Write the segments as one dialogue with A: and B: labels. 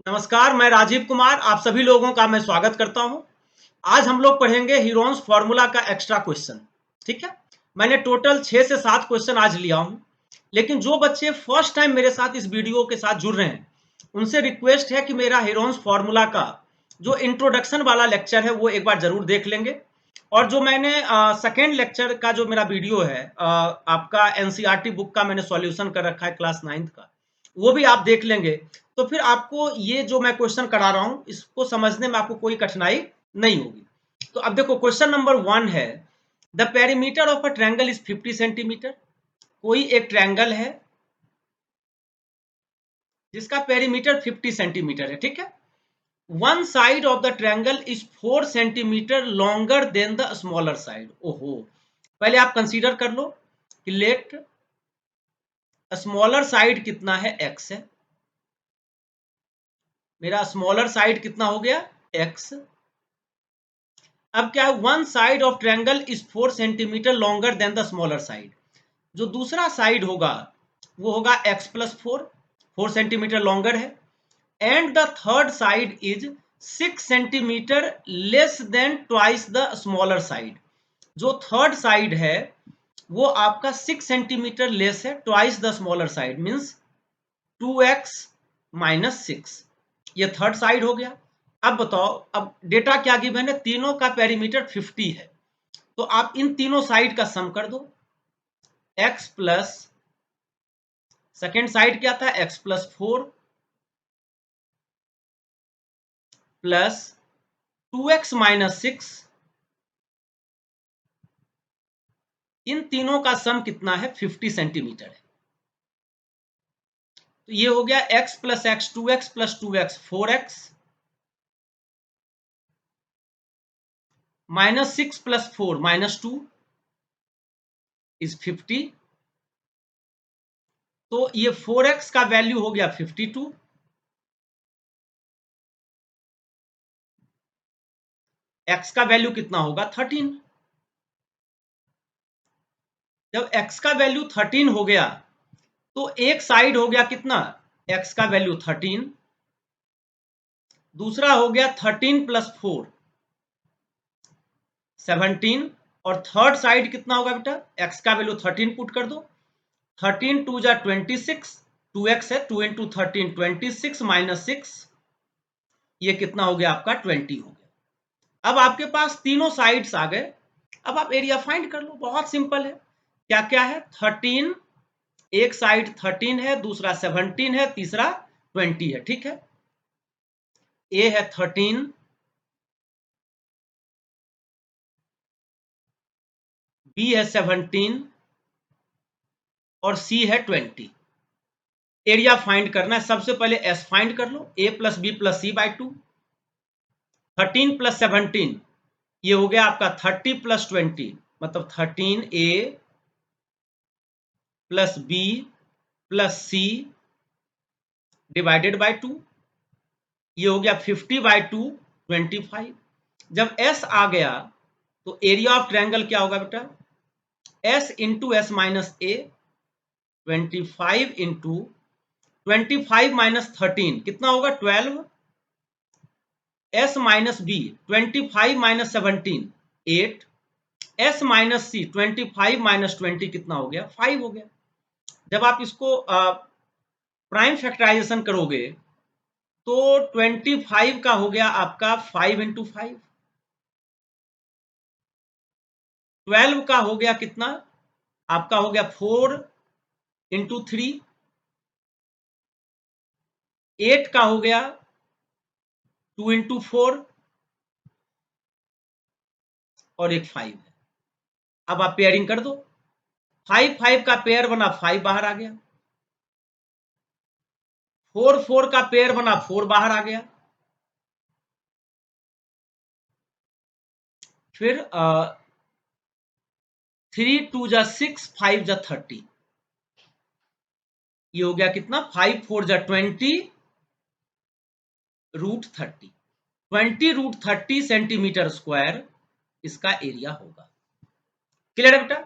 A: नमस्कार, मैं राजीव कुमार आप सभी लोगों का मैं स्वागत करता हूं। आज हम लोग पढ़ेंगे हीरोन्स फॉर्मूला का एक्स्ट्रा क्वेश्चन। ठीक है, मैंने टोटल 6 से 7 क्वेश्चन आज लिया हूं, लेकिन जो बच्चे फर्स्ट टाइम मेरे साथ इस वीडियो के साथ जुड़ रहे हैं उनसे रिक्वेस्ट है कि मेरा हीरोन्स फॉर्मूला का जो इंट्रोडक्शन वाला लेक्चर है वो एक बार जरूर देख लेंगे। और जो मैंने सेकेंड लेक्चर का जो मेरा वीडियो है आपका एनसीईआरटी बुक का मैंने सॉल्यूशन कर रखा है क्लास 9th का, वो भी आप देख लेंगे। तो फिर आपको ये जो मैं क्वेश्चन करा रहा हूं इसको समझने में आपको कोई कठिनाई नहीं होगी। तो अब देखो क्वेश्चन नंबर 1 है, the perimeter of a triangle is 50 centimetre. कोई एक ट्रायंगल है जिसका पेरीमीटर 50 सेंटीमीटर है। ठीक है, one side of the triangle is 4 centimetre longer than the smaller side. ओहो, पहले आप कंसीडर कर लो कि लेट स्मॉलर साइड कितना है, x है। मेरा स्मॉलर साइड कितना हो गया, x। अब क्या है, one side of triangle is 4 centimetre longer than the smaller side. जो दूसरा साइड होगा वो होगा x प्लस 4 सेंटीमीटर लॉन्गर है। And the third side is 6 centimetre less than twice the smaller side. जो थर्ड साइड है वो आपका 6 सेंटीमीटर लेस है twice the smaller side, means 2x minus 6। ये थर्ड साइड हो गया। अब बताओ, अब डेटा क्या गिवन है, तीनों का पेरीमीटर 50 है, तो आप इन तीनों साइड का सम कर दो। x प्लस सेकेंड साइड क्या था, x plus 4 plus 2x minus 6, इन तीनों का सम कितना है, 50 सेंटीमीटर है। तो ये हो गया x plus x 2x plus 2x 4x minus 6 plus 4 minus 2 is 50। तो ये 4x का वैल्यू हो गया 52। x का वैल्यू कितना होगा, 13। जब x का वैल्यू 13 हो गया तो एक साइड हो गया कितना, x का वैल्यू 13, दूसरा हो गया 13 प्लस 4 17, और थर्ड साइड कितना होगा बेटा, x का वैल्यू 13 पुट कर दो। 13 टू जा 26, 2x है, 2 इंटू 13 26 माइनस 6, ये कितना हो गया आपका 20 हो गया। अब आपके पास तीनों साइड्स आ गए। अब आप एरिया फाइंड कर लो, बहुत सिंपल है। क्या क्या है, 13, एक साइड 13 है, दूसरा 17 है, तीसरा 20 है। ठीक है, ए है 13, बी है 17 और सी है 20। एरिया फाइंड करना है, सबसे पहले एस फाइंड कर लो, a plus B plus c by 2। 13 plus 17 ये हो गया आपका 30 प्लस 20, मतलब 13a plus B plus C divided by 2, ये हो गया 50 बाई 2 25। जब s आ गया तो एरिया ऑफ ट्रायंगल क्या होगा बेटा, s into s minus a, 25 into 25 minus 13 कितना होगा 12, s minus b 25 minus 17 8, s minus c 25 minus 20 कितना हो गया 5 हो गया। जब आप इसको प्राइम फैक्टराइजेशन करोगे तो 25 का हो गया आपका 5 इंटू 5, 12 का हो गया कितना आपका हो गया 4 इंटू 3, 8 का हो गया 2 इंटू 4 और एक 5 है। अब आप पेयरिंग कर दो, 5 5 का पेयर बना 5 बाहर आ गया, 4 4 का पेयर बना 4 बाहर आ गया। फिर 3 2 जा 6 5 जा 30, ये हो गया कितना 5 4 जा 20 रूट 30, 20 रूट 30 सेंटीमीटर स्क्वायर इसका एरिया होगा। क्लियर है बेटा,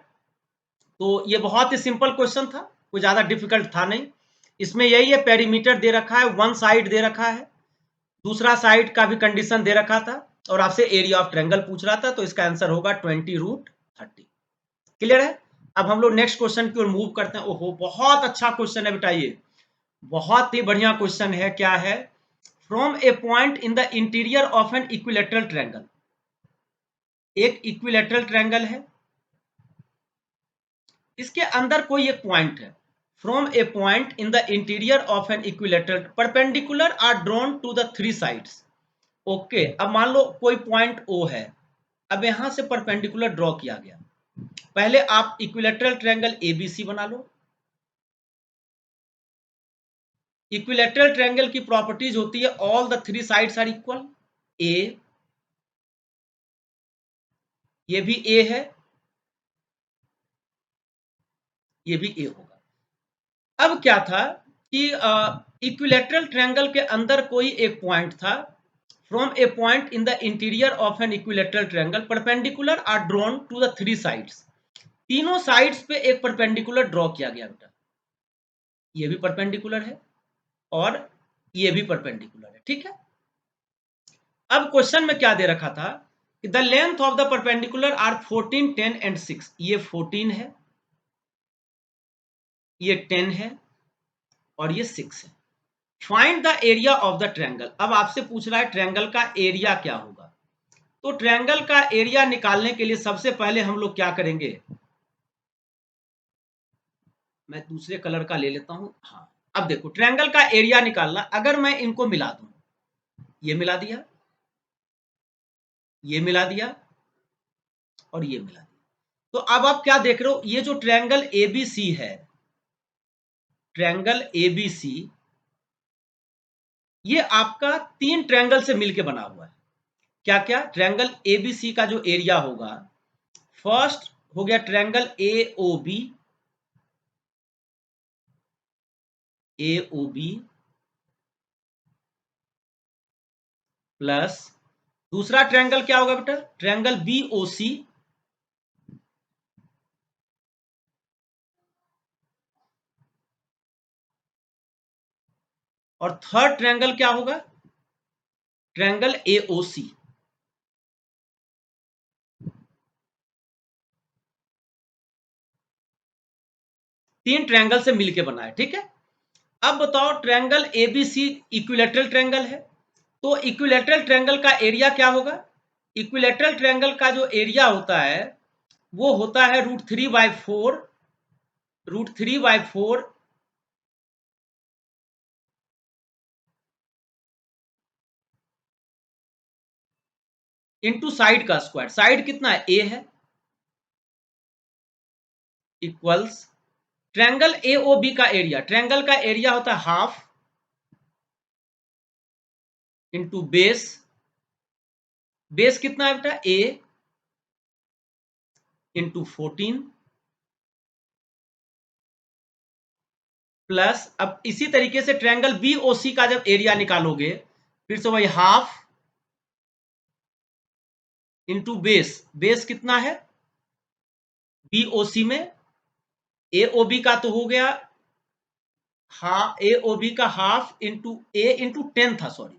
A: तो ये बहुत ही सिंपल क्वेश्चन था, कोई ज्यादा डिफिकल्ट था नहीं। इसमें यही है, पेरीमीटर दे रखा है, वन साइड दे रखा है, दूसरा साइड का भी कंडीशन दे रखा था और आपसे एरिया ऑफ ट्रायंगल पूछ रहा था, तो इसका आंसर होगा 20√30। क्लियर है? अब हम लोग नेक्स्ट क्वेश्चन की ओर मूव करते हैं। ओहो, बहुत अच्छा क्वेश्चन है बेटा, ये बहुत ही बढ़िया क्वेश्चन है। क्या है? From a point in the interior of an equilateral triangle. एक इक्विलेटरल ट्रायंगल है, इसके अंदर कोई एक पॉइंट है। From a point in the interior of an equilateral perpendicular are drawn to the three sides. Okay, अब मान लो कोई पॉइंट ओ है, अब यहां से परपेंडिकुलर ड्रॉ किया गया। पहले आप इक्विलेटरल ट्रायंगल एबीसी बना लो। इक्विलेटरल ट्रायंगल की प्रॉपर्टीज होती है all the three sides are equal. A, ये भी ए है, ये भी ए होगा। अब क्या था कि इक्विलेटरल ट्रायंगल के अंदर कोई एक पॉइंट था। From a point in the interior of an equilateral triangle perpendicular are drawn to the three sides. तीनों साइड्स पे एक परपेंडिकुलर ड्रॉ किया गया बेटा। ये भी परपेंडिकुलर है और ये भी परपेंडिकुलर है, ठीक है। अब क्वेश्चन में क्या दे रखा था कि the length of the perpendicular are 14, 10 and 6। ये 14 है, ये 10 है और ये 6 है। Find the area of the triangle. अब आपसे पूछ रहा है ट्रायंगल का एरिया क्या होगा। तो ट्रायंगल का एरिया निकालने के लिए सबसे पहले हम लोग क्या करेंगे, मैं दूसरे कलर का ले लेता हूं। हाँ, अब देखो ट्रायंगल का एरिया निकालना, अगर मैं इनको मिला दूं, ये मिला दिया, ये मिला दिया और ये मिला दिया, तो अब आप क्या देख रहे हो, ये जो ट्रायंगल एबीसी है, ट्रायंगल एबीसी, ये आपका तीन ट्रायंगल से मिलकर बना हुआ है। क्या क्या? ट्रायंगल एबीसी का जो एरिया होगा, फर्स्ट हो गया ट्रायंगल एओबी, एओबी प्लस दूसरा ट्रायंगल क्या होगा बेटा, ट्रायंगल बीओसी, और थर्ड ट्रायंगल क्या होगा, ट्रायंगल एओसी। तीन ट्रायंगल से मिलके बना है, ठीक है। अब बताओ ट्रायंगल एबीसी इक्विलेटरल ट्रायंगल है, तो इक्विलेटरल ट्रायंगल का एरिया क्या होगा। इक्विलेटरल ट्रायंगल का जो एरिया होता है वो होता है √3/4, √3/4 इंटू साइड का स्क्वायर। साइड कितना है, ए है, इक्वल्स ट्रायंगल एओबी का एरिया, ट्रायंगल का एरिया होता है हाफ इंटू बेस। बेस कितना है बेटा, ए इंटू 14 प्लस, अब इसी तरीके से ट्रायंगल बीओसी का जब एरिया निकालोगे, फिर से वही हाफ इंटू बेस। बेस कितना है बीओसी में, एओबी का तो हो गया एओबी का हाफ इंटू ए इंटू 10 था, सॉरी,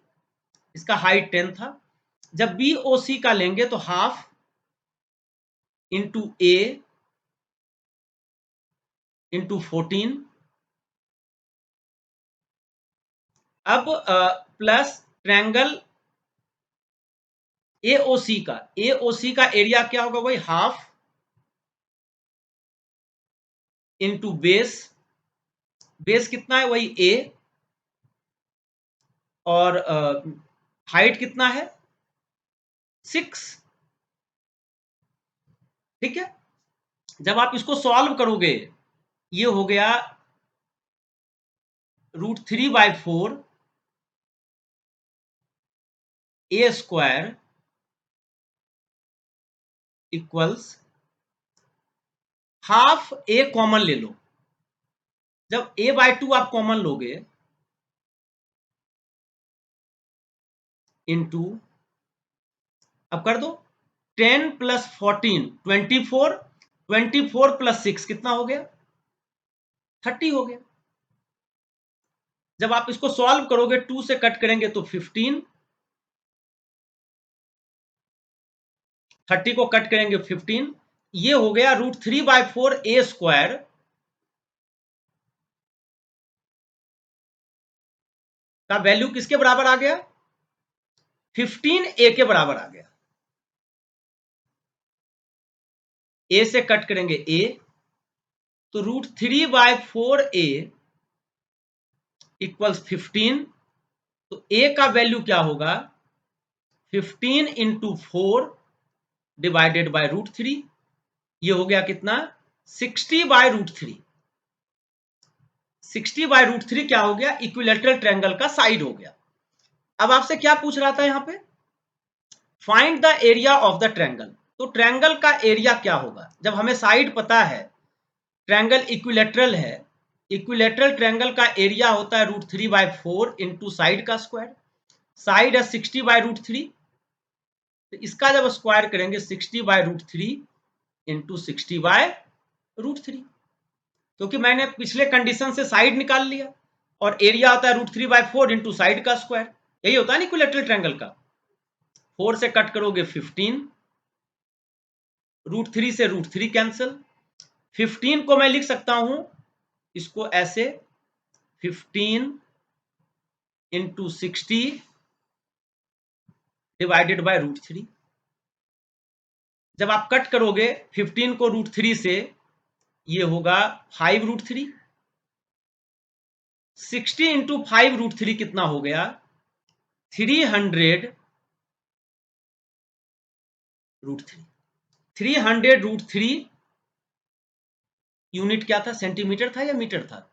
A: इसका हाइट 10 था। जब बीओसी का लेंगे तो हाफ इंटू ए इंटू 14। अब प्लस ट्रायंगल एओसी का एरिया क्या होगा, वही हाफ इंटू बेस। बेस कितना है, वही ए, और हाइट कितना है 6, ठीक है। जब आप इसको सॉल्व करोगे, ये हो गया √3/4 ए स्क्वायर इक्वल्स हाफ ए कॉमन ले लो। जब a/2 आप कॉमन लोगे इंटू, अब कर दो 10 + 14 24, 24 + 6 कितना हो गया, 30 हो गया। जब आप इसको सॉल्व करोगे 2 से कट करेंगे तो 15, 30 को कट करेंगे 15, ये हो गया √3/4 a स्क्वायर का वैल्यू किसके बराबर आ गया? 15a के बराबर आ गया। a से कट करेंगे a, तो √3/4a इक्वल्स 15, तो a का वैल्यू क्या होगा? 15 इंटू 4 डिवाइडेड बाय √3, ये हो गया कितना? 60/√3। 60/√3 क्या हो गया? इक्विलैटरल ट्रायंगल का साइड हो गया। अब आपसे क्या पूछ रहा था यहां पे? Find the area of the triangle. तो ट्रायंगल का एरिया क्या होगा? जब हमें साइड पता है, ट्रायंगल इक्विलैटरल है, इक्विलैटरल ट्रायंगल का एरिया होता है √3/4 इंटू साइड का स्क्वायर। साइड है 60/√3, तो इसका जब स्क्वायर करेंगे 60/√3 इंटू 60/√3, क्योंकि मैंने पिछले कंडीशन से साइड निकाल लिया, और एरिया होता है √3/4 इंटू साइड का स्क्वायर, यही होता है ना इक्विलैटरल ट्रायंगल का। 4 से कट करोगे 15, √3 से √3 कैंसिल, 15 को मैं लिख सकता हूं इसको ऐसे, 15 इंटू 60 डिवाइडेड बाय √3। जब आप कट करोगे 15 को √3 से, ये होगा 5√3। 60 इंटू 5√3 कितना हो गया? 300√3। 300√3 यूनिट क्या था? सेंटीमीटर था या मीटर था?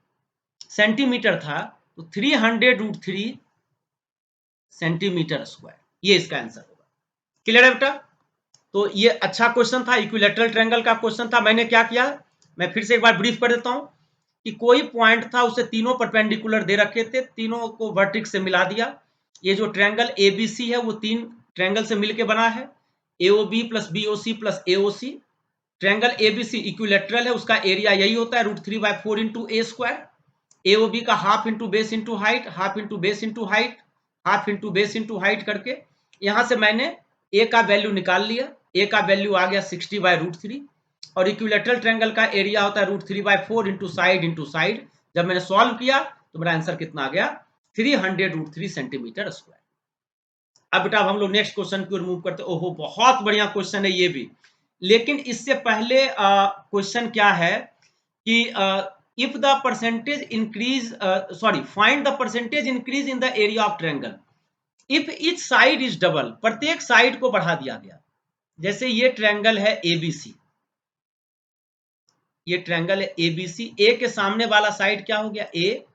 A: सेंटीमीटर था, तो 300√3 सेंटीमीटर स्क्वायर, ये इसका आंसर होगा। क्लियर है बेटा? तो ये अच्छा क्वेश्चन था, इक्विलैटरल ट्रायंगल का क्वेश्चन था। मैंने क्या किया, मैं फिर से एक बार ब्रीफ कर देता हूं कि कोई पॉइंट था, उसे तीनों परपेंडिकुलर दे रखे थे, तीनों को वर्टेक्स से मिला दिया। ये जो ट्रायंगल एबीसी है वो 3 ट्रायंगल से मिलकर बना है, AOB plus BOC plus AOC. Triangle ABC equilateral है, उसका एरिया यही होता है √3/4 इंटू ए स्क्वायर। एओबी का half into base into height, half into base into height, half into base into height करके यहां से मैंने ए का वैल्यू निकाल लिया। ए का वैल्यू आ गया 60/√3, और इक्विलैटरल ट्रायंगल का एरिया होता है √3/4 इंटू साइड। जब मैंने सॉल्व किया तो मेरा आंसर कितना आ गया? 300√3 सेंटीमीटर स्क्वायर। अब बेटा हम लोग नेक्स्ट क्वेश्चन को रिमूव करते। ओहो, बहुत बढ़िया क्वेश्चन है ये भी, लेकिन इससे पहले क्वेश्चन क्या है कि if the percentage increase find the percentage increase in the area of triangle if each side is double। प्रत्येक साइड को बढ़ा दिया गया। जैसे ये ट्रायंगल है एबीसी, ये ट्रायंगल है एबीसी, ए के सामने वाला साइड क्या हो गया? ए,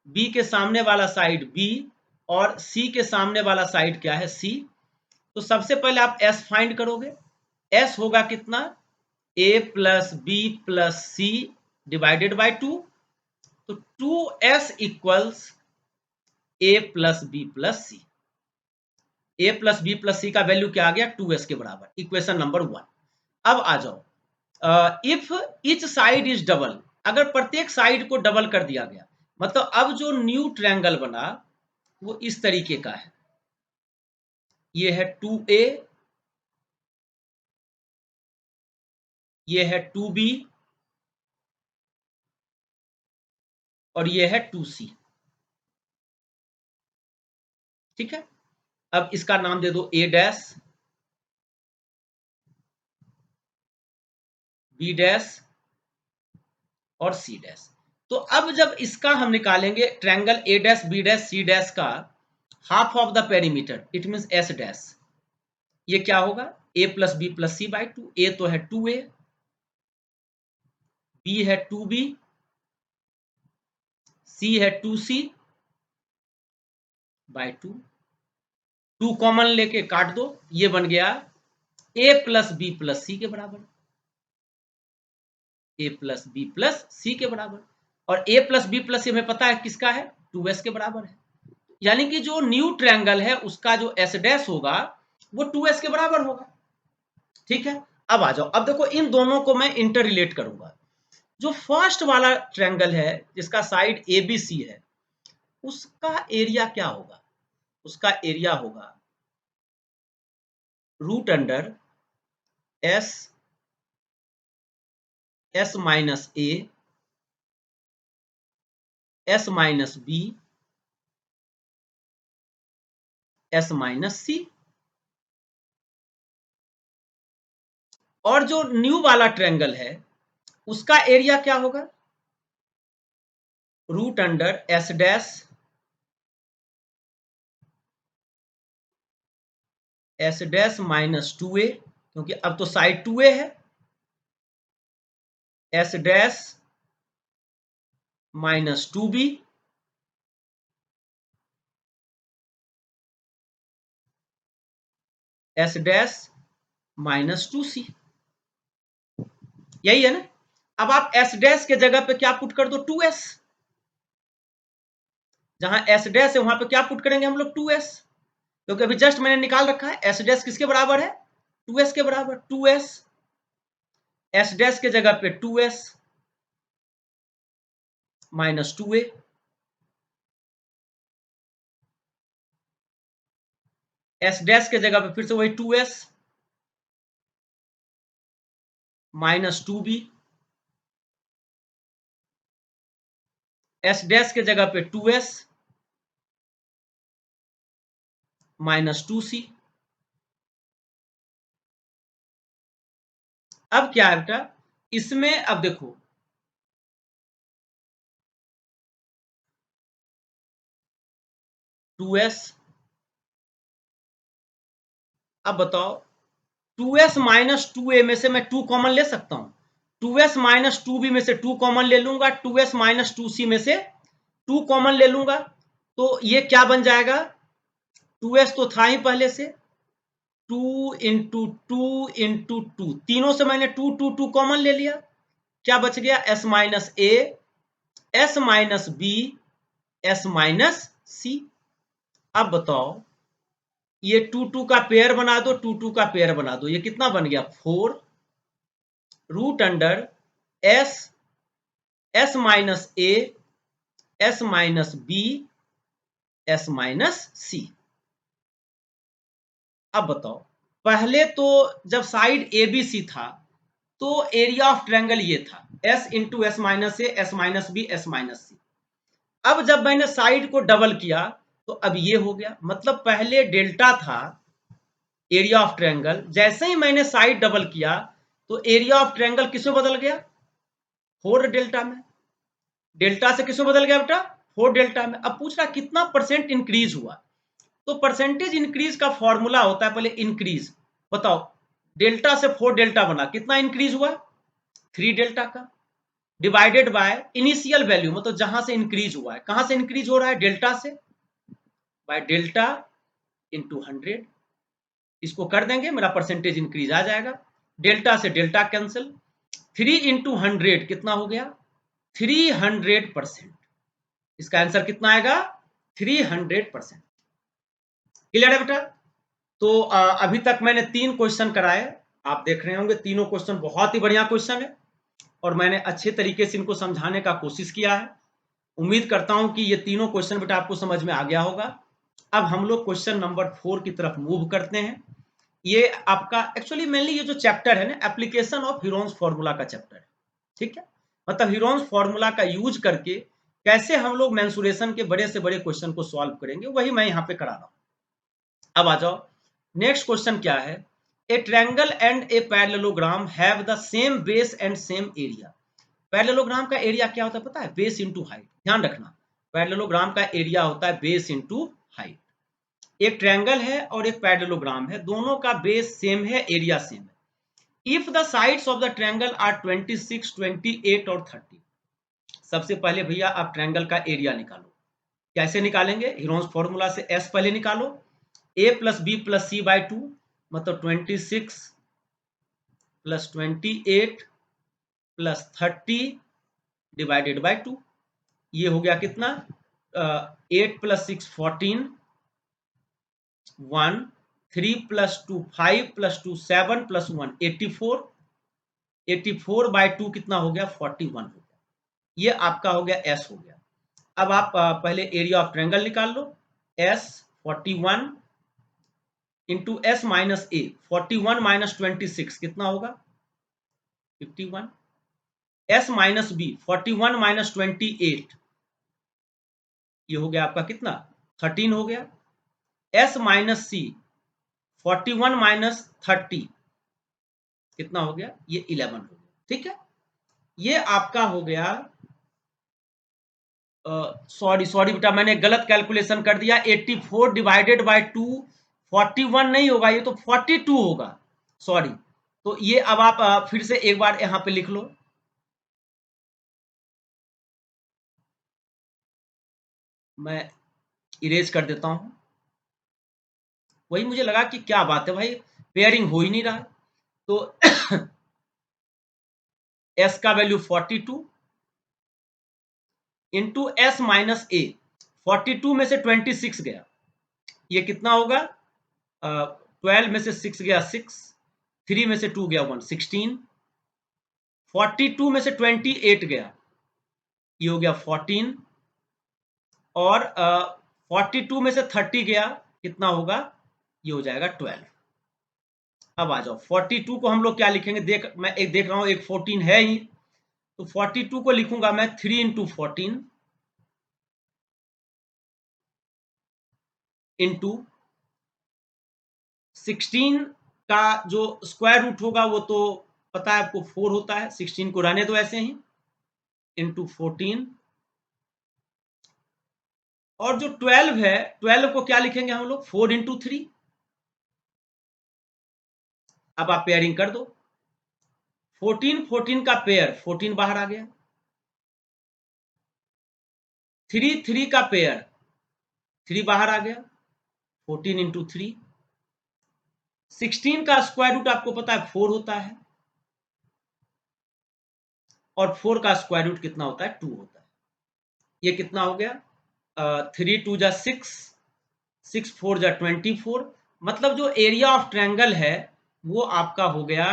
A: बी के सामने वाला साइड बी, और सी के सामने वाला साइड क्या है? सी। तो सबसे पहले आप एस फाइंड करोगे। एस होगा कितना? A plus B plus C divided by 2। तो 2s equals a plus B plus c. A plus B plus c का वैल्यू क्या आ गया? 2s के बराबर। Equation number 1। अब आ जाओ, if each side is double, अगर प्रत्येक साइड को डबल कर दिया गया, मतलब अब जो न्यू ट्रायंगल बना वो इस तरीके का है। ये है 2a, ये है 2b, और ये है 2c। ठीक है, अब इसका नाम दे दो a डैश, b डैश और c डैश। तो अब जब इसका हम निकालेंगे triangle a dash b dash c dash का half of the perimeter, it means s dash, ये क्या होगा? a plus B plus c by 2। ए तो है 2a, बी है 2b, सी है 2c बाई 2। 2 कॉमन लेके काट दो, ये बन गया a प्लस बी प्लस सी के बराबर। a प्लस बी प्लस सी के बराबर, और a प्लस बी प्लस सी हमें पता है किसका है? 2s के बराबर है। यानी कि जो न्यू ट्रायंगल है उसका जो एस डैश होगा वो 2s के बराबर होगा। ठीक है, अब आ जाओ, अब देखो इन दोनों को मैं इंटर रिलेट करूंगा। जो फर्स्ट वाला ट्रायंगल है जिसका साइड एबीसी है, उसका एरिया क्या होगा? उसका एरिया होगा root under s s minus a s minus b s minus c. और जो न्यू वाला ट्रायंगल है उसका एरिया क्या होगा? Root under S dash minus 2a, क्योंकि अब तो साइड 2a है, S dash minus 2b S dash minus 2c। यही है ना? अब आप एस डैश के जगह पे क्या पुट कर दो? 2s। जहां एस डैश है वहां पे क्या पुट करेंगे हम लोग? 2s, क्योंकि अभी जस्ट मैंने निकाल रखा है एस डैश किसके बराबर है? 2s के बराबर। 2s एस डैश के जगह पे 2s minus 2a, S dash के जगह पे फिर से वही 2s minus 2b, S dash के जगह पे 2s माइनस 2c। अब क्या है बेटा इसमें? अब देखो, टू एस, अब बताओ 2s माइनस 2a में से मैं 2 कॉमन ले सकता हूं? 2s माइनस 2b में से 2 कॉमन ले लूंगा, 2s माइनस 2c में से 2 कॉमन ले लूंगा, तो ये क्या बन जाएगा? 2s तो था ही पहले से, 2 इंटू टू इंटू टू, तीनों से मैंने 2 2 2 कॉमन ले लिया, क्या बच गया? s minus a s minus b s minus c। अब बताओ ये 2 2 का पेयर बना दो, 2 2 का पेयर बना दो, ये कितना बन गया? 4 root under s s minus a s minus b s minus c. अब बताओ, पहले तो जब साइड ए बी सी था तो एरिया ऑफ ट्रायंगल ये था s into s minus a s minus b s minus c. अब जब मैंने साइड को डबल किया तो अब ये हो गया, मतलब पहले डेल्टा था एरिया ऑफ ट्रायंगल, जैसे ही मैंने साइड डबल किया तो एरिया ऑफ ट्रायंगल किसमें बदल गया? 4 डेल्टा में। डेल्टा से किसमें बदल गया बेटा? 4 डेल्टा में। अब पूछ रहा कितना परसेंट इंक्रीज हुआ, तो परसेंटेज इंक्रीज का फॉर्मूला होता है पहले इंक्रीज। बताओ डेल्टा से 4 डेल्टा बना, कितना इंक्रीज हुआ? 3 डेल्टा का, डिवाइडेड बाय इनिशियल वैल्यू, मतलब जहां से इंक्रीज हुआ है, कहां से इंक्रीज हो रहा है? डेल्टा से, बाय डेल्टा इंटू 100। इसको कर देंगे, मेरा परसेंटेज इंक्रीज आ जाएगा। डेल्टा से डेल्टा कैंसिल, 3 इंटू 100 कितना हो गया? 300%। इसका आंसर कितना आएगा? 300%। क्लियर है बेटा? तो अभी तक मैंने 3 क्वेश्चन कराए, आप देख रहे होंगे तीनों क्वेश्चन बहुत ही बढ़िया क्वेश्चन है और मैंने अच्छे तरीके से इनको समझाने का कोशिश किया है। उम्मीद करता हूं कि ये तीनों क्वेश्चन बेटा आपको समझ में आ गया होगा। अब हम लोग क्वेश्चन नंबर 4 की तरफ मूव करते हैं। ये आपका एक्चुअली मेनली ये जो चैप्टर है ना, एप्लीकेशन ऑफ हीरोन्स फॉर्मूला का चैप्टर है, ठीक है? मतलब हीरोन्स फॉर्मूला का यूज करके कैसे हम लोग मेंसुरेशन के बड़े से बड़े क्वेश्चन को सॉल्व करेंगे, वही मैं यहाँ पे करा रहा हूँ। अब आ जाओ, नेक्स्ट क्वेश्चन क्या है? A triangle and a parallelogram have the same base and same area. Parallelogram का एरिया क्या होता है पता है? Base into height. ध्यान रखना, पैरेललोग्राम का एरिया होता है बेस इंटू हाइट। एक ट्रायंगल है और एक पैरेललोग्राम है, दोनों का बेस सेम है, एरिया सेम है। If the sides of the triangle are 26, 28 और 30। सबसे पहले भैया आप ट्रायंगल का एरिया निकालो। कैसे निकालेंगे? हीरोन्स फॉर्मूला से एस पहले निकालो, a plus B plus c by 2, मतलब 26 प्लस 28 प्लस 30 डिवाइडेड बाई 2। ये हो गया कितना? 8 plus 6 14, 1 3 plus 2 5 plus 2 7 plus 1 84, 84 by 2 कितना हो गया? 41 हो गया। ये आपका हो गया एस हो गया। अब आप पहले एरिया ऑफ ट्रायंगल निकाल लो। S 41 इंटू एस माइनस ए, 41 माइनस 26 कितना होगा? 51। S माइनस बी 41 माइनस 28, ये हो गया आपका कितना? 13 हो गया। S माइनस सी 41 माइनस 30 कितना हो गया? ये 11 हो गया। ठीक है, ये आपका हो गया। सॉरी बेटा, मैंने गलत कैलकुलेशन कर दिया। 84 डिवाइडेड बाय 2 41 नहीं होगा, ये तो 42 होगा। सॉरी। तो ये अब आप फिर से एक बार यहां पे लिख लो। मैं इरेज कर देता हूं। वही मुझे लगा कि क्या बात है भाई, पेयरिंग हो ही नहीं रहा। तो s का वैल्यू 42 इंटू एस माइनस ए, 42 में से 26 गया, ये कितना होगा? 12 में से 6 गया 6, 3 में से 2 गया 1, 16। 42 में से 28 गया, ये हो गया 14। और 42 में से 30 गया, कितना होगा? ये हो जाएगा 12। अब आ जाओ, 42 को हम लोग क्या लिखेंगे? मैं एक देख रहा हूं, एक 14 है ही, तो 42 को लिखूंगा मैं 3 इंटू 14 इंटू 16 का जो स्क्वायर रूट होगा वो तो पता है आपको 4 होता है, 16 को रहने दो ऐसे ही, इंटू 14। और जो 12 है, 12 को क्या लिखेंगे हम लोग? 4 इंटू 3। अब आप पेयरिंग कर दो। 14 14 का पेयर 14 बाहर आ गया। 3 3 का पेयर 3 बाहर आ गया, 14 इंटू 3। 16 का स्क्वायर रूट आपको पता है 4 होता है, और 4 का स्क्वायर रूट कितना होता है? 2 होता है। ये कितना हो गया? 3 2 जा 6, 6 4 जा 24। मतलब जो एरिया ऑफ ट्रायंगल है वो आपका हो गया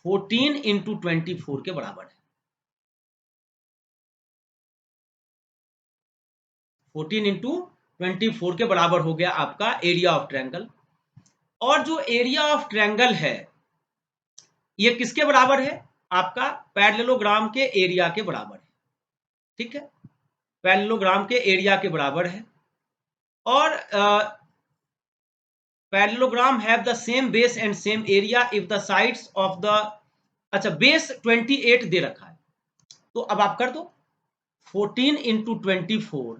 A: 14 इंटू 24 के बराबर है। 14 इंटू 24 के बराबर हो गया आपका एरिया ऑफ ट्रायंगल। और जो एरिया ऑफ ट्रायंगल है ये किसके बराबर है? आपका पैरेललोग्राम के एरिया के बराबर है। ठीक है, पैरेललोग्राम के एरिया के बराबर है। और parallelogram have the same base and same area if the sides of the, अच्छा बेस 28 दे रखा है, तो अब आप कर दो 14 इंटू 24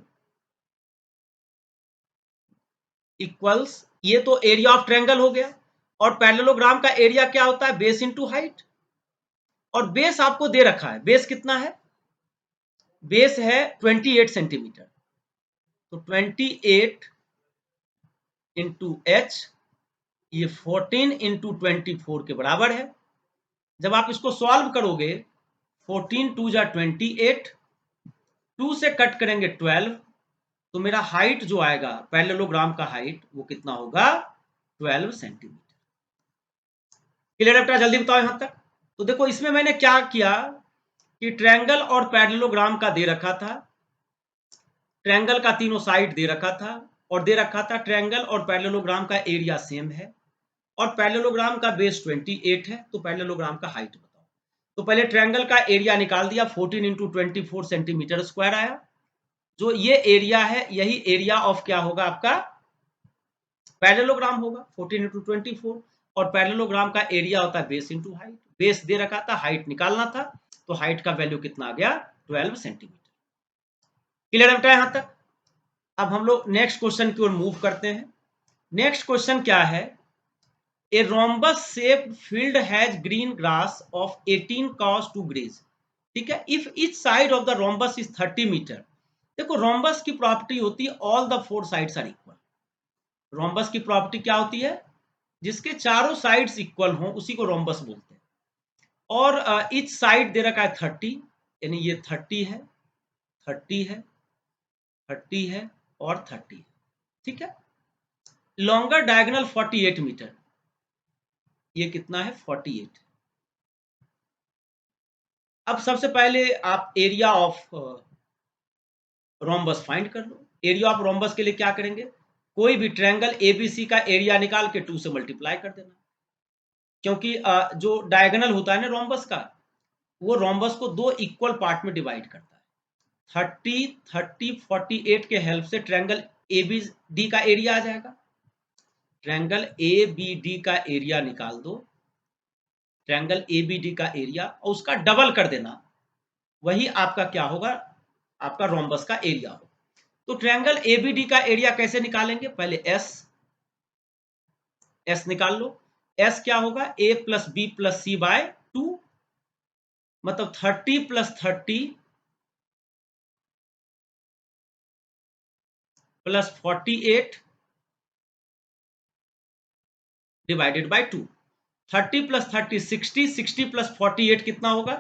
A: इक्वल्स, ये तो एरिया ऑफ ट्रायंगल हो गया। और पैरेललोग्राम का एरिया क्या होता है? Base into height. और बेस आपको दे रखा है, बेस कितना है? बेस है 28 सेंटीमीटर, तो 28 इंटू एच, ये 14 इंटू 24 के बराबर है। जब आप इसको सॉल्व करोगे, 14 2 जा 28, 2 से कट करेंगे 12, तो मेरा हाइट जो आएगा पैरेललोग्राम का हाइट वो कितना होगा? 12 सेंटीमीटर। क्लियर है बेटा? जल्दी बताओ यहां तक। तो देखो इसमें मैंने क्या किया कि ट्रायंगल और पैरेललोग्राम का दे रखा था, ट्रायंगल का तीनों साइड दे रखा था, और दे रखा था ट्रायंगल और पैरेललोग्राम का एरिया सेम है, और पैरेललोग्राम का बेस 28 है, तो पैरेललोग्राम का हाइट बताओ। तो पहले ट्रायंगल का एरिया निकाल दिया, 14 इंटू 24 सेंटीमीटर स्क्वायर आया। जो ये एरिया है यही एरिया ऑफ क्या होगा? आपका पैरेललोग्राम होगा, 14 इंटू 24। और पैरेललोग्राम का एरिया होता है बेस इंटू हाइट, बेस दे रखा था, हाइट निकालना था, तो हाइट का वैल्यू कितना आ गया? 12 सेंटीमीटर। क्लियर है बेटा यहां तक? अब हम लोग नेक्स्ट क्वेश्चन की ओर मूव करते हैं। नेक्स्ट क्वेश्चन क्या है? A rhombus shaped field has green grass of 18 cows to graze. ठीक है, if each side of the rhombus is 30 metre. देखो rhombus की प्रॉपर्टी होती है all the four sides are equal। rhombus की प्रॉपर्टी क्या होती है? जिसके चारों साइड्स इक्वल हों उसी को rhombus बोलते हैं। और each साइड दे रखा है 30, यानी ये 30 है, 30 है, 30 है और 30 है। ठीक है, लॉन्गर डायगोनल 48 मीटर, ये कितना है? 48। अब सबसे पहले आप एरिया ऑफ रोम्बस फाइंड कर लो। एरिया ऑफ रोम्बस के लिए क्या करेंगे, कोई भी ट्रायंगल एबीसी का एरिया निकाल के 2 से मल्टीप्लाई कर देना, क्योंकि जो डायगोनल होता है ना रोम्बस का, वो रोम्बस को 2 इक्वल पार्ट में डिवाइड करता है। 30 30 48 के हेल्प से ट्रायंगल एबीडी का एरिया आ जाएगा। ट्रायंगल एबीडी का एरिया निकाल दो, ट्रायंगल एबीडी का एरिया, और उसका डबल कर देना, वही आपका क्या होगा, आपका रोम्बस का एरिया होगा। तो ट्रायंगल एबीडी का एरिया कैसे निकालेंगे, पहले एस निकाल लो। एस क्या होगा, ए प्लस बी प्लस सी बाय 2, मतलब 30 plus 30 plus 48 divided by 2। 30 plus 30 60, 60 plus 48 कितना होगा,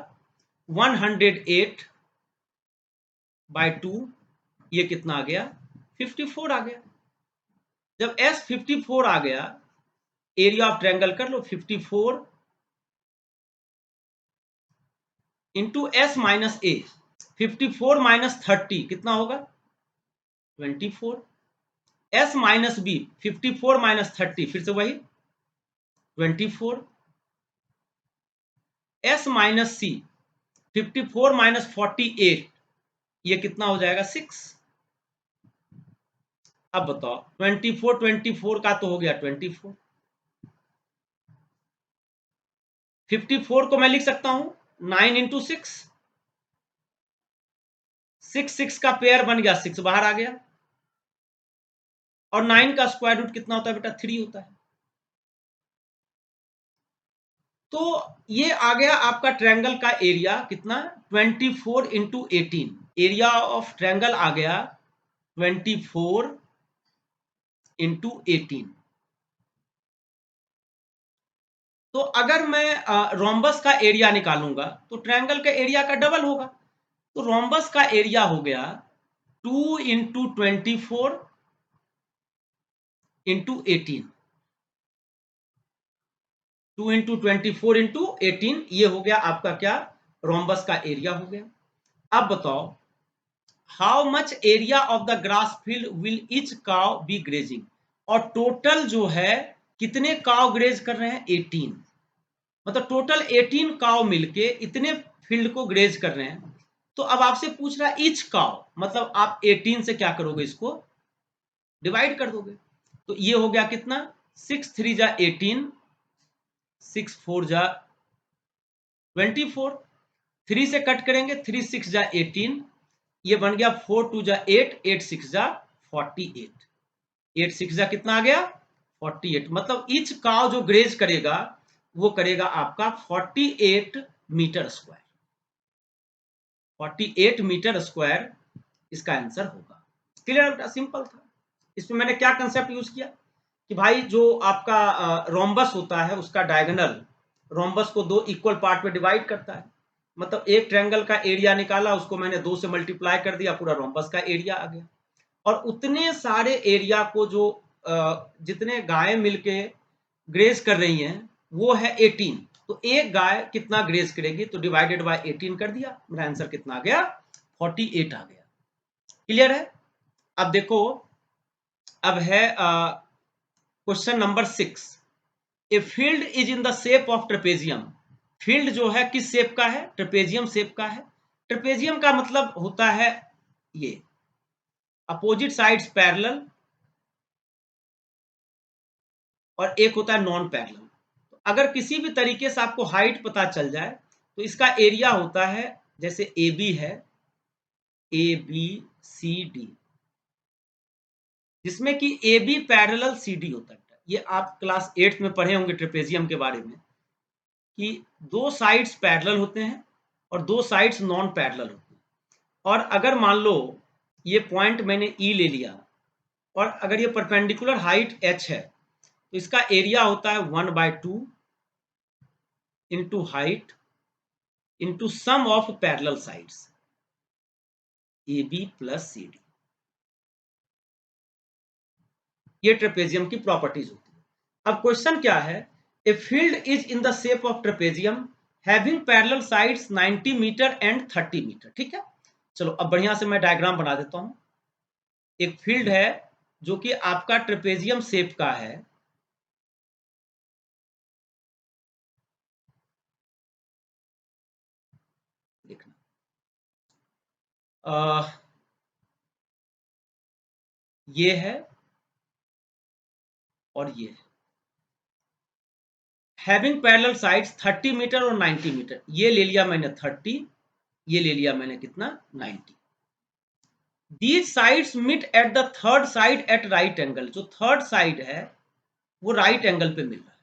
A: 108 बाय 2, ये कितना आ गया, 54 आ गया। जब एस 54 आ गया, एरिया ऑफ ट्रायंगल कर लो, 54 इंटू एस माइनस ए, 54 माइनस 30 कितना होगा, 24, एस माइनस बी, 54 माइनस 30 फिर से वही 24, एस माइनस सी, 54 माइनस 48, ये कितना हो जाएगा, 6। अब बताओ 24 24 का तो हो गया 24, 54 को मैं लिख सकता हूं 9 इंटू 6, 6 का पेयर बन गया, 6 बाहर आ गया, और 9 का स्क्वायर रूट कितना होता है बेटा, 3 होता है। तो ये आ गया आपका ट्रायंगल का एरिया कितना, 24 इंटू 18, एरिया ऑफ ट्रायंगल आ गया 24 इंटू 18। तो अगर मैं रोम्बस का एरिया निकालूंगा तो ट्रायंगल के एरिया का डबल होगा, तो रोम्बस का एरिया हो गया 2 इंटू 24 इंटू 18, 2 इंटू 24 इंटू 18, ये हो गया आपका क्या, रोम्बस का एरिया हो गया। अब बताओ how much area of the grass field will each cow be grazing, और टोटल जो है कितने काउ ग्रेज कर रहे हैं, 18, मतलब टोटल 18 काउ मिलके इतने फील्ड को ग्रेज कर रहे हैं। तो अब आपसे पूछ रहा है ईच काउ, मतलब आप 18 से क्या करोगे, इसको डिवाइड कर दोगे। तो ये हो गया कितना, 6 3 जा 18, 6 4 जा 24, 3 से कट करेंगे, 3 6 जा 18, ये बन गया 4 2 जा 8, 8 6 जा 48, 8 6 जा कितना आ गया, 48, मतलब ईच काउ जो ग्रेज करेगा वो करेगा आपका 48 मीटर स्क्वायर, 48 मीटर स्क्वायर इसका आंसर होगा। क्लियर, सिंपल था। इसमें मैंने क्या कंसेप्ट यूज किया कि भाई जो आपका रोम्बस होता है उसका डायगोनल रोम्बस को 2 इक्वल पार्ट में डिवाइड करता है, मतलब एक ट्रायंगल का एरिया निकाला, उसको मैंने 2 से मल्टीप्लाई कर दिया, पूरा रोम्बस का एरिया आ गया। और उतने सारे एरिया को जो जितने गायें मिलके ग्रेज कर रही हैं वो है 18, तो एक गाय कितना ग्रेज करेगी, तो डिवाइडेड बाय 18 कर दिया, मेरा आंसर कितना आ गया, 48 आ गया। क्लियर है। अब देखो, अब है question number 6, A field is in the shape of trapezium, field जो है किस शेप का है, ट्रेपेजियम शेप का है। ट्रेपेजियम का मतलब होता है ये अपोजिट साइड्स पैरेलल, और एक होता है नॉन पैरेलल। तो अगर किसी भी तरीके से आपको हाइट पता चल जाए तो इसका एरिया होता है, जैसे ए बी है, ए बी सी डी, जिसमें कि A B parallel C D होता है। ये आप क्लास 8 में पढ़े होंगे ट्रेपेजियम के बारे में, कि 2 साइड्स पैरेलल होते हैं और 2 साइड्स नॉन पैरेलल होते हैं। और अगर मान लो ये पॉइंट मैंने ई ले लिया, और अगर ये परपेंडिकुलर हाइट एच है, तो इसका एरिया होता है 1/2 into height into sum of parallel sides A B plus C D. ये ट्रेपेजियम की प्रॉपर्टीज होती है। अब क्वेश्चन क्या है, a field is in the shape of trapezium having parallel sides 90 metre and 30 metre, ठीक है। चलो अब बढ़िया से मैं डायग्राम बना देता हूं। एक फील्ड है जो कि आपका ट्रेपेजियम शेप का है, देखना ये है और ये है, हैविंग पैरेलल साइड्स 30 मीटर और 90 मीटर। ये ले लिया मैंने 30, ये ले लिया मैंने कितना 90। These sides meet at the third side at right angle. जो थर्ड साइड है वो राइट एंगल पे मिल रहा है,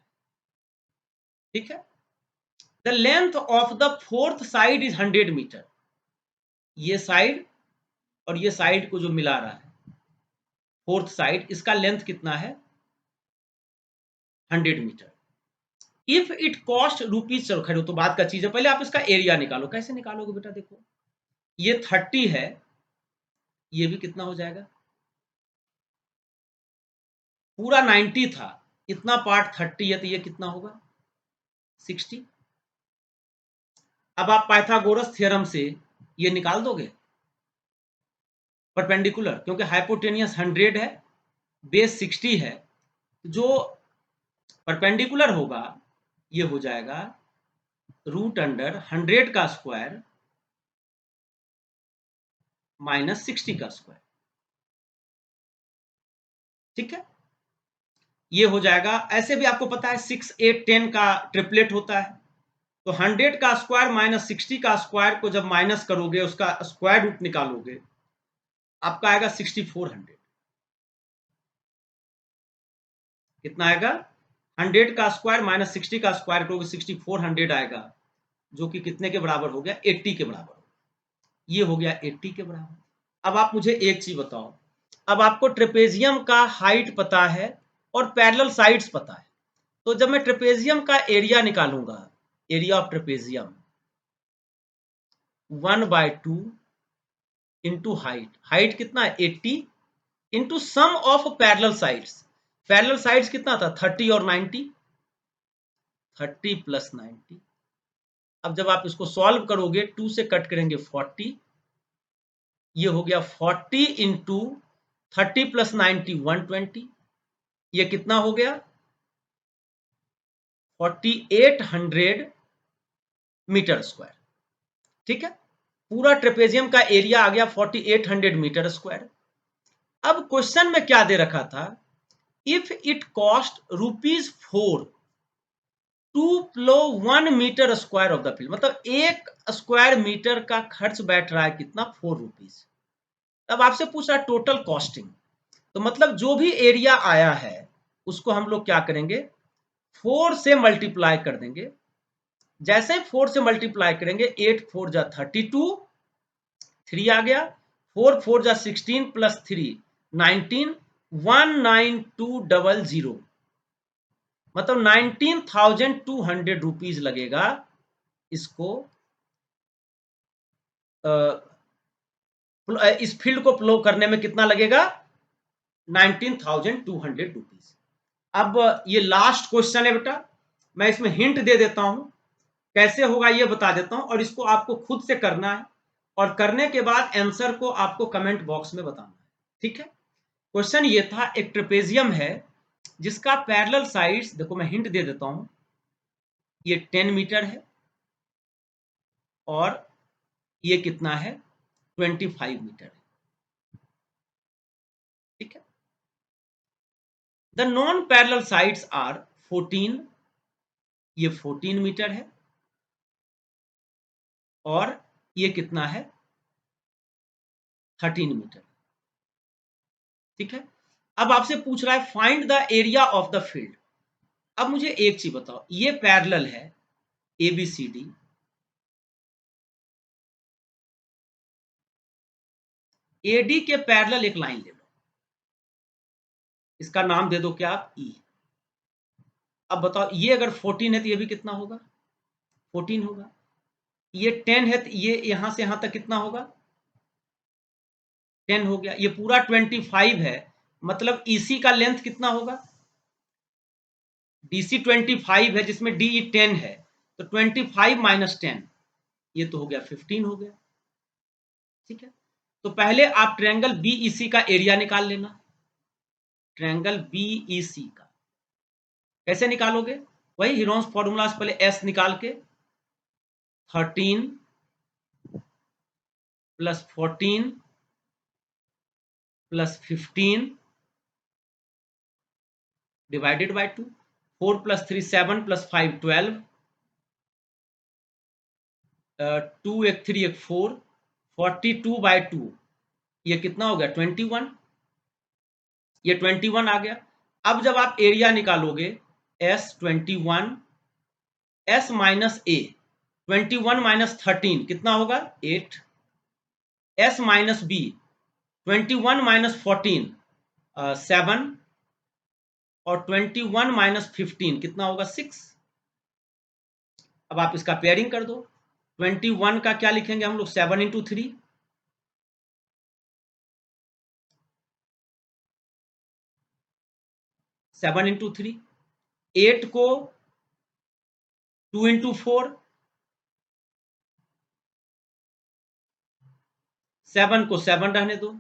A: ठीक है। The length of the fourth side is 100 metre. ये साइड और ये साइड को जो मिला रहा है फोर्थ साइड, इसका लेंथ कितना है 100 metre. If it cost rupees, चलो खैर तो बात का चीज है, पहले आप इसका एरिया निकालो। कैसे निकालोगे बेटा, देखो ये 30 है, ये भी कितना हो जाएगा, पूरा 90 था, इतना पार्ट 30 है तो ये कितना होगा 60। अब आप पाइथागोरस थ्योरम से ये निकाल दोगे परपेंडिकुलर, क्योंकि हाइपोटेनियस 100 है, बेस 60 है, जो परपेंडिकुलर होगा ये हो जाएगा रूट अंडर 100 का स्क्वायर माइनस 60 का स्क्वायर, ठीक है। ये हो जाएगा, ऐसे भी आपको पता है 6 8 10 का ट्रिपलेट होता है, तो 100 का स्क्वायर माइनस 60 का स्क्वायर को जब माइनस करोगे, उसका स्क्वायर रूट निकालोगे, आपका आएगा 6400। कितना आएगा, 100 का स्क्वायर माइनस 60 का स्क्वायर करोगे 6400 आएगा, जो कि कितने के बराबर हो गया 80 के बराबर। ये हो गया 80 के बराबर। अब आप मुझे एक चीज बताओ, अब आपको ट्रेपेजियम का हाइट पता है और पैरेलल साइड्स पता है, तो जब मैं ट्रेपेजियम का एरिया निकालूंगा, area of trapezium 1/2 into height, height कितना है 80, into sum of parallel sides, parallel sides कितना था 30 और 90, 30 प्लस 90। अब जब आप इसको सॉल्व करोगे 2 से कट करेंगे 40, ये हो गया 40 इंटू 30 प्लस 90 120, ये कितना हो गया 4800 मीटर स्क्वायर, ठीक है। पूरा ट्रेपेजियम का एरिया आ गया 4800 मीटर स्क्वायर। अब क्वेश्चन में क्या दे रखा था, if it cost ₹4 to plough 1 metre square of the field, मतलब 1 स्क्वायर मीटर का खर्च बैठ रहा है कितना 4 रुपीज। अब आपसे पूछ रहा है टोटल कॉस्टिंग, तो मतलब जो भी एरिया आया है उसको हम लोग क्या करेंगे 4 से मल्टीप्लाई कर देंगे। जैसे ही 4 से मल्टीप्लाई करेंगे 8 4 जा 32, 3 आ गया, 4 4 जा 16 प्लस 3 19, 19200, मतलब 19,200 रुपीज लगेगा इसको, इस फील्ड को प्लो करने में कितना लगेगा 19,200 रुपीज। अब ये लास्ट क्वेश्चन है बेटा, मैं इसमें हिंट दे देता हूं, कैसे होगा ये बता देता हूं, और इसको आपको खुद से करना है, और करने के बाद आंसर को आपको कमेंट बॉक्स में बताना है, ठीक है। क्वेश्चन ये था, एक ट्रेपेजियम है जिसका पैरेलल साइड्स, देखो मैं हिंट दे देता हूं, ये 10 मीटर है और ये कितना है 25 मीटर है, ठीक है। The non parallel sides are 14, ये 14 मीटर है और ये कितना है 13 मीटर, ठीक है। अब आपसे पूछ रहा है find the area of the field. अब मुझे एक चीज बताओ, ये पैरेलल है ABCD, AD के पैरेलल एक लाइन ले लो, इसका नाम दे दो क्या आप E। अब बताओ ये अगर 14 है तो ये भी कितना होगा 14 होगा, ये 10 है तो ये यहां से यहां तक कितना होगा 10 हो गया, ये पूरा 25 है, मतलब EC का लेंथ कितना होगा, DC 25 है जिसमें DE 10 है, तो 25 माइनस 10, ये तो हो गया 15 हो गया। ठीक है, तो पहले आप ट्रायंगल बीईसी का एरिया निकाल लेना। ट्रायंगल बीईसी का कैसे निकालोगे? वही हीरोन्स फॉर्मूला से पहले एस निकाल के 13 plus 14 plus 15 divided by 2, 4 plus 3 7 plus 5 12, 2 एक 3 एक 4, 42/2 ये कितना हो गया 21, ये 21 आ गया। अब जब आप एरिया निकालोगे S21 S माइनस ए 21 माइनस 13 कितना होगा 8, S माइनस बी 21 माइनस 14 7 और 21 माइनस 15 कितना होगा 6। अब आप इसका पेयरिंग कर दो। 21 का क्या लिखेंगे हम लोग 7 इंटू 3, 7 इंटू 3, 8 को 2 इंटू 4, 7 को 7 रहने दो,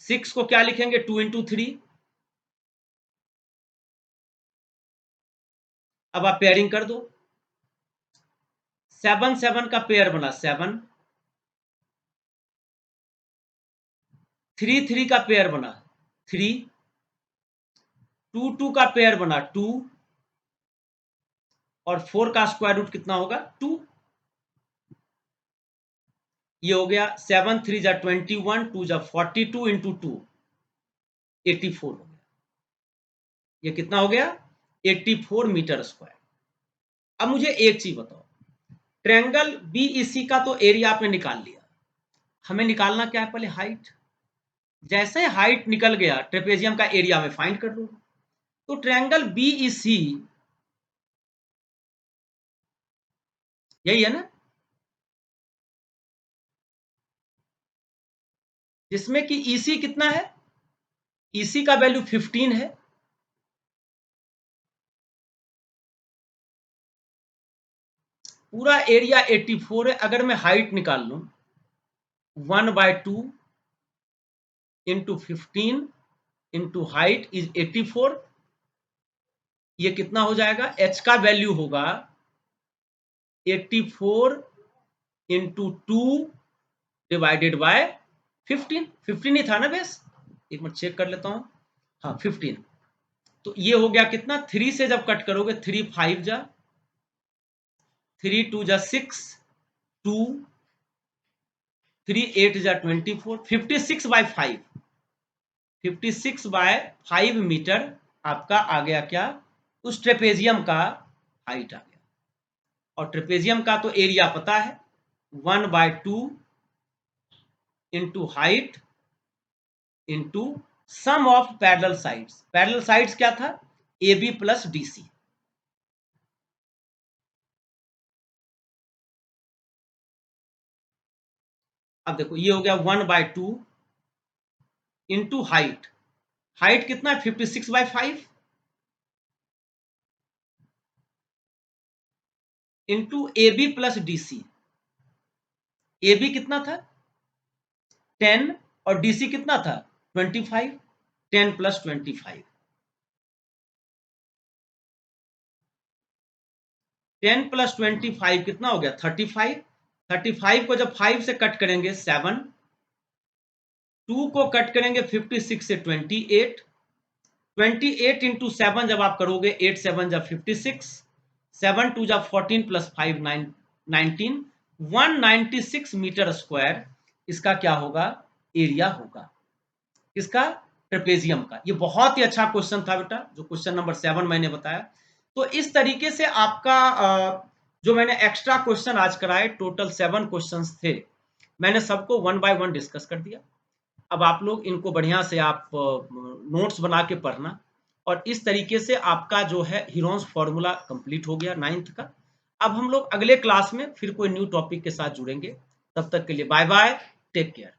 A: 6 को क्या लिखेंगे 2 इंटू 3। अब आप पेयरिंग कर दो। 7 7 का पेयर बना 7, 3 3 का पेयर बना 3, 2 2 का पेयर बना 2 और 4 का स्क्वायर रूट कितना होगा 2। ये हो गया 7 3 जा 21, 2 जा 42 इंटू 2 84 हो गया। ये कितना हो गया 84 मीटर स्क्वायर। अब मुझे एक चीज बताओ, ट्रायंगल बीईसी का तो एरिया आपने निकाल लिया, हमें निकालना क्या है पहले हाइट। जैसे हाइट निकल गया ट्रेपेजियम का एरिया में फाइंड कर लो। तो ट्रायंगल बीईसी यही है ना, जिसमें कि ईसी कितना है, ईसी का वैल्यू 15 है, पूरा एरिया 84 है। अगर मैं हाइट निकाल लूं 1/2 इंटू 15 इंटू हाइट इज 84, ये कितना हो जाएगा, एच का वैल्यू होगा 84 इंटू 2 डिवाइडेड बाय 15। 15 ही था ना बेस, एक मिनट चेक कर लेता हूं, हाँ 15। तो ये हो गया कितना, 3 से जब कट करोगे 3 5 जा 3 2 जा 6, 2 3 8 जा 24, 56/5, 56/5 मीटर आपका आ गया क्या, उस ट्रेपेजियम का हाइट आ गया। और ट्रेपेजियम का तो एरिया पता है 1/2 into height into sum of parallel sides. Parallel sides क्या था, A B plus D C. अब देखो ये हो गया 1/2 इंटू हाइट, हाइट कितना है 56/5 into A B plus D C. A B कितना था 10 और डी सी कितना था 25, 10 प्लस 25, 10 प्लस 25 कितना हो गया 35, 35 को जब 5 से कट करेंगे 7, 2 को कट करेंगे 56 से 28, 28 इंटू 7 जब आप करोगे 8 7 जा 56, 7 2 जा 14 प्लस 5 19, 196 मीटर स्क्वायर इसका क्या होगा एरिया होगा, इसका ट्रेपेजियम का। ये बहुत ही अच्छा क्वेश्चन था बेटा, जो क्वेश्चन नंबर 7 मैंने बताया। तो इस तरीके से आपका जो मैंने एक्स्ट्रा क्वेश्चन आज कराए, टोटल 7 क्वेश्चंस थे, मैंने सबको 1 बाय 1 डिस्कस कर दिया। अब आप लोग इनको बढ़िया से आप नोट्स बना के पढ़ना, और इस तरीके से आपका जो है हीरोन्स फॉर्मूला कंप्लीट हो गया 9th का। अब हम लोग अगले क्लास में फिर कोई न्यू टॉपिक के साथ जुड़ेंगे, तब तक के लिए बाय बाय, टेक केयर।